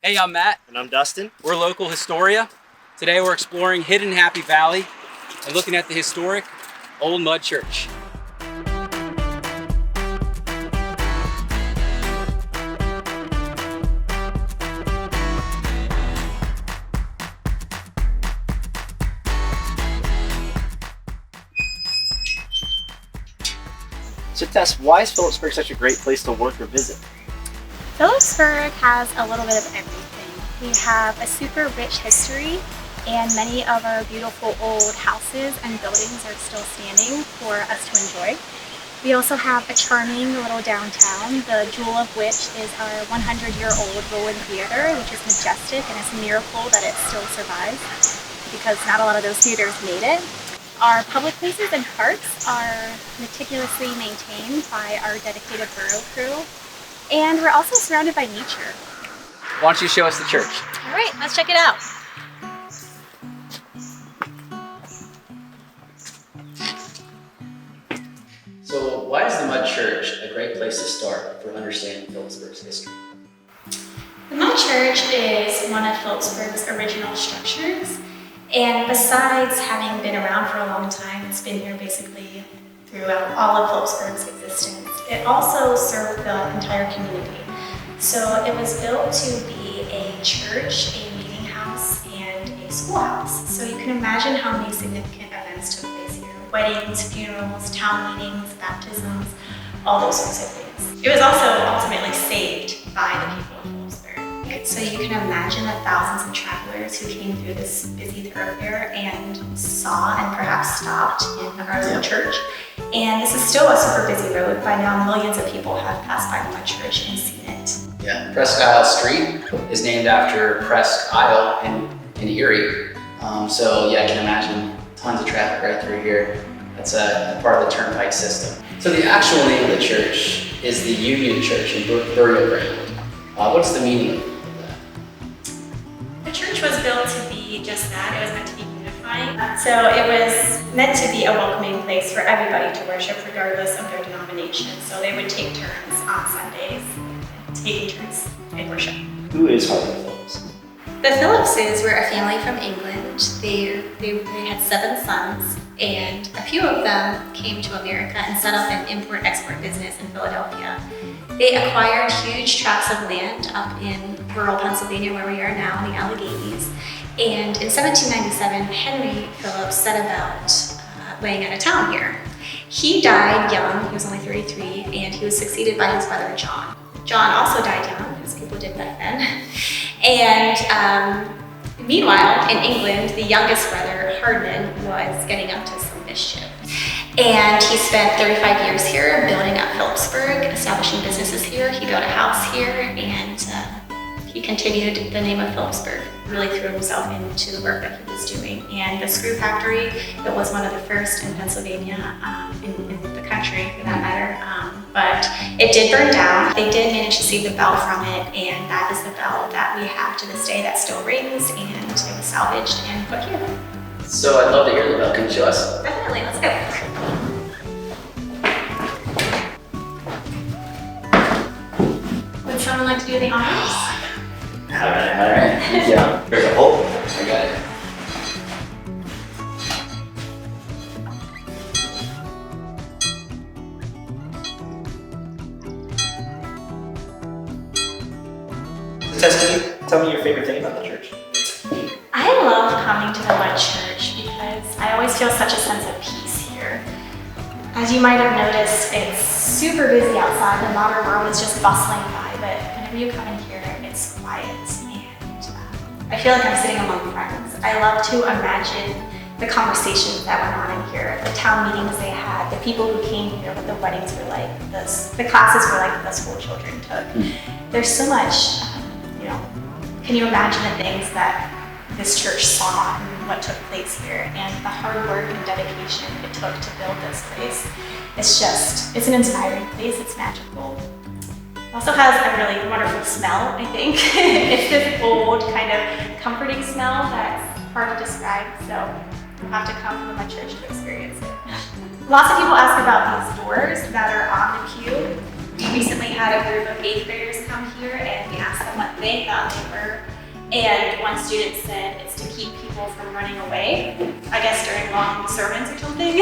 Hey, I'm Matt. And I'm Dustin. We're local Historia. Today we're exploring hidden Happy Valley and looking at the historic Old Mud Church. So Tess, why is Philipsburg such a great place to work or visit? Philipsburg has a little bit of everything. We have a super rich history, and many of our beautiful old houses and buildings are still standing for us to enjoy. We also have a charming little downtown, the jewel of which is our 100-year-old ruined theater, which is majestic, and it's a miracle that it still survives because not a lot of those theaters made it. Our public places and parks are meticulously maintained by our dedicated borough crew, and we're also surrounded by nature. Why don't you show us the church? All right, let's check it out. So why is the Mud Church a great place to start for understanding Philipsburg's history? The Mud Church is one of Philipsburg's original structures, and besides having been around for a long time, it's been here basically throughout all of Philipsburg's existence. It also served the entire community. So it was built to be a church, a meeting house, and a schoolhouse. So you can imagine how many significant events took place here. Weddings, funerals, town meetings, baptisms, all those sorts of things. It was also ultimately saved by the people of Philipsburg. So you can imagine the thousands of travelers who came through this busy thoroughfare and saw and perhaps stopped in our little church. And this is still a super busy road. By now, millions of people have passed by the Mud Church and seen it. Yeah, Presque Isle Street is named after Presque Isle in Erie. So yeah, I can imagine tons of traffic right through here. That's a part of the turnpike system. So the actual name of the church is the Union Church in Burial Ground. What's the meaning of that? The church was built to be just that. It was meant to be unifying. So it was meant to be a welcoming place for everybody to worship regardless of their denomination. So they would take turns on Sundays, taking turns in worship. Who is Harvey Phillips? The Phillipses were a family from England. They had 7 sons, and a few of them came to America and set up an import-export business in Philadelphia. They acquired huge tracts of land up in rural Pennsylvania, where we are now, in the Alleghenies. And in 1797, Henry Phillips set about laying out a town here. He died young, he was only 33, and he was succeeded by his brother John. John also died young, as people did back then. And meanwhile, in England, the youngest brother, Hardman, was getting up to some mischief. And he spent 35 years here building up Philipsburg, establishing businesses here. He built a house here, and he continued the name of Philipsburg, really threw himself into the work that he was doing. And the screw factory, that was one of the first in Pennsylvania, in the country for that matter, but it did burn down. They did manage to see the bell from it, and that is the bell that we have to this day that still rings, and it was salvaged and put here. So I'd love to hear the bell. Can you show us? Definitely, let's go. Would someone like to do the honors? All right. Yeah. There's a hole. I got it. Tess, can you tell me your favorite thing about the church? I love coming to the Mud Church because I always feel such a sense of peace here. As you might have noticed, it's super busy outside. The modern world is just bustling by, but whenever you come in here, it's quiet, and I feel like I'm sitting among friends. I love to imagine the conversations that went on in here, the town meetings they had, the people who came here, what the weddings were like, the classes were like that the school children took. There's so much, can you imagine the things that this church saw and what took place here, and the hard work and dedication it took to build this place. It's an inspiring place, it's magical. It also has a really wonderful smell, I think. It's this old, kind of comforting smell that's hard to describe, so you'll have to come to the Mud Church to experience it. Lots of people ask about these doors that are on the pew. We recently had a group of 8th graders come here and we asked them what they thought they were. And one student said it's to keep people from running away, I guess during long sermons or something.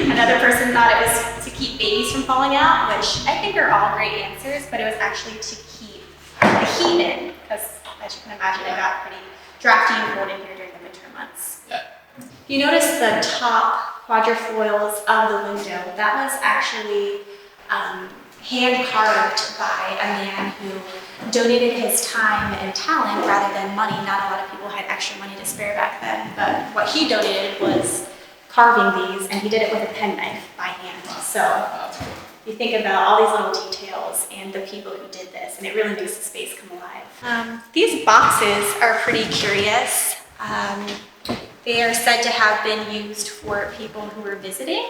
Another person thought it was to keep babies from falling out, which I think are all great answers, but it was actually to keep the heat in, because as you can imagine, it got pretty drafty and cold in here during the winter months. Yeah. If you notice the top quadrifoils of the window, that was actually hand carved by a man who donated his time and talent rather than money. Not a lot of people had extra money to spare back then, but what he donated was carving these, and he did it with a penknife by hand. So you think about all these little details and the people who did this, and it really makes the space come alive. These boxes are pretty curious. They are said to have been used for people who were visiting.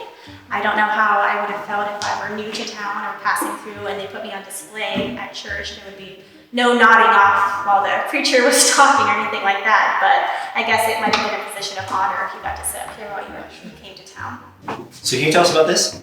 I don't know how I would have felt if I were new to town or passing through and they put me on display at church. There would be no nodding off while the preacher was talking or anything like that, but I guess it might have been a position of honor if you got to sit up here while you came to town. So can you tell us about this?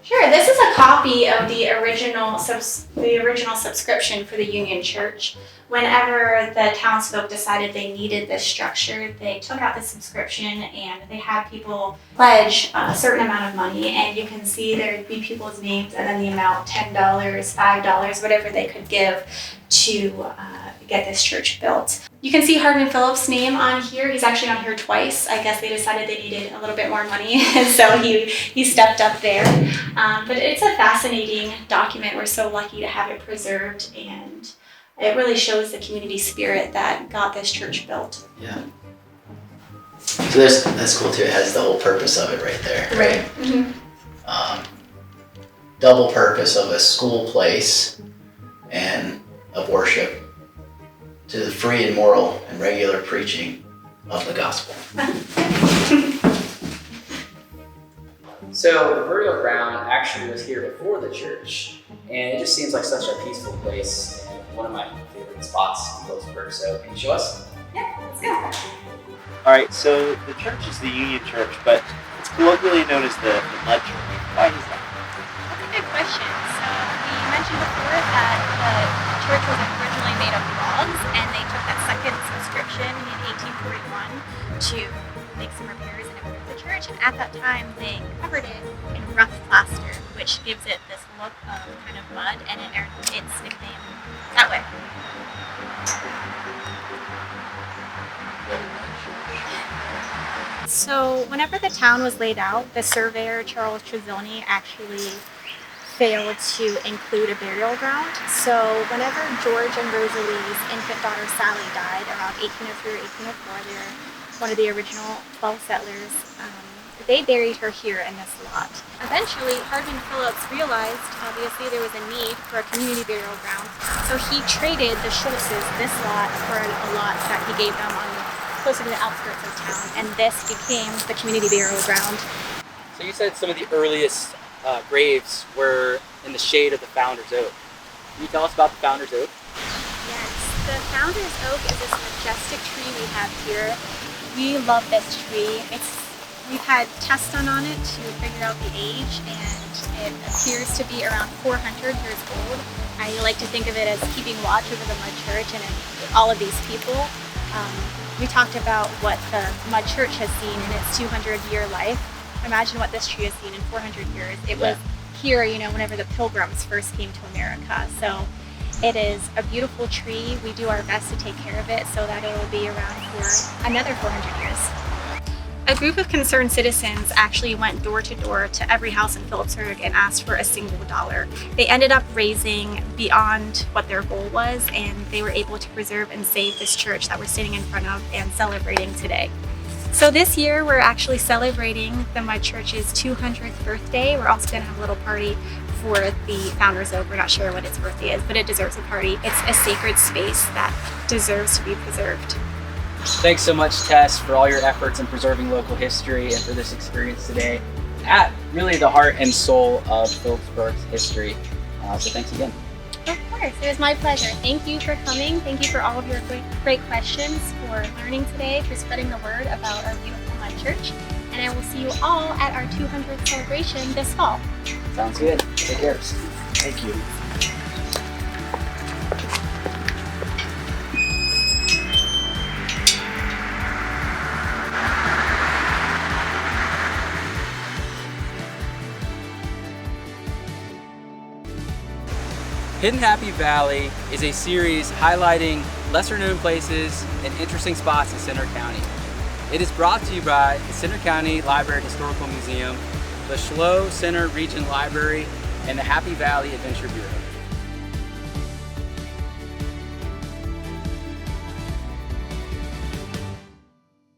Sure, this is a copy of the original subscription for the Union Church. Whenever the townsfolk decided they needed this structure, they took out the subscription and they had people pledge a certain amount of money, and you can see there'd be people's names and then the amount, $10, $5, whatever they could give to get this church built. You can see Hardman Phillips' name on here. He's actually on here twice. I guess they decided they needed a little bit more money, so he stepped up there. But it's a fascinating document. We're so lucky to have it preserved, and it really shows the community spirit that got this church built. Yeah. So that's cool too. It has the whole purpose of it right there. Right. Mm-hmm. Double purpose of a school place and of worship to the free and moral and regular preaching of the gospel. So the burial ground actually was here before the church, and it just seems like such a peaceful place and one of my favorite spots in Philipsburg. So can you show us? Yeah, let's go. All right, so the church is the Union Church, but it's colloquially known as the Mud Church. Why is that? That's a good question. So we mentioned before that the church was originally made of logs, and they took that second subscription in 1841 to make some repairs and improve the church. And at that time, they covered it in rough plaster, which gives it this look of kind of mud, and it earned its nickname that way. So whenever the town was laid out, the surveyor, Charles Tresilny, actually failed to include a burial ground. So whenever George and Rosalie's infant daughter Sally died around 1803 or 1804, they're one of the original 12 settlers, they buried her here in this lot. Eventually, Hardman Phillips realized, obviously, there was a need for a community burial ground, so he traded the Schultzes this lot for a lot that he gave them on closer to the outskirts of town, and this became the community burial ground. So you said some of the earliest graves were in the shade of the Founder's Oak. Can you tell us about the Founder's Oak? Yes, the Founder's Oak is this majestic tree we have here. We love this tree. We've had tests done on it to figure out the age, and it appears to be around 400 years old. I like to think of it as keeping watch over the Mud Church and all of these people. We talked about what the Mud Church has seen in its 200-year life. Imagine what this tree has seen in 400 years. It was here, whenever the Pilgrims first came to America. So it is a beautiful tree. We do our best to take care of it so that it will be around for another 400 years. A group of concerned citizens actually went door to door to every house in Philipsburg and asked for a single dollar. They ended up raising beyond what their goal was, and they were able to preserve and save this church that we're standing in front of and celebrating today. So this year we're actually celebrating the Mud Church's 200th birthday. We're also going to have a little party for the Founder's Oak. We're not sure what its birthday is, but it deserves a party. It's a sacred space that deserves to be preserved. Thanks so much, Tess, for all your efforts in preserving local history and for this experience today at really the heart and soul of Philipsburg's history. So thanks again. Of course, it was my pleasure. Thank you for coming. Thank you for all of your great questions, for learning today, for spreading the word about our beautiful Mud Church. And I will see you all at our 200th celebration this fall. Sounds good. Take care. Thank you. Hidden Happy Valley is a series highlighting lesser known places and interesting spots in Centre County. It is brought to you by the Centre County Library and Historical Museum, the Schlow Center Region Library, and the Happy Valley Adventure Bureau.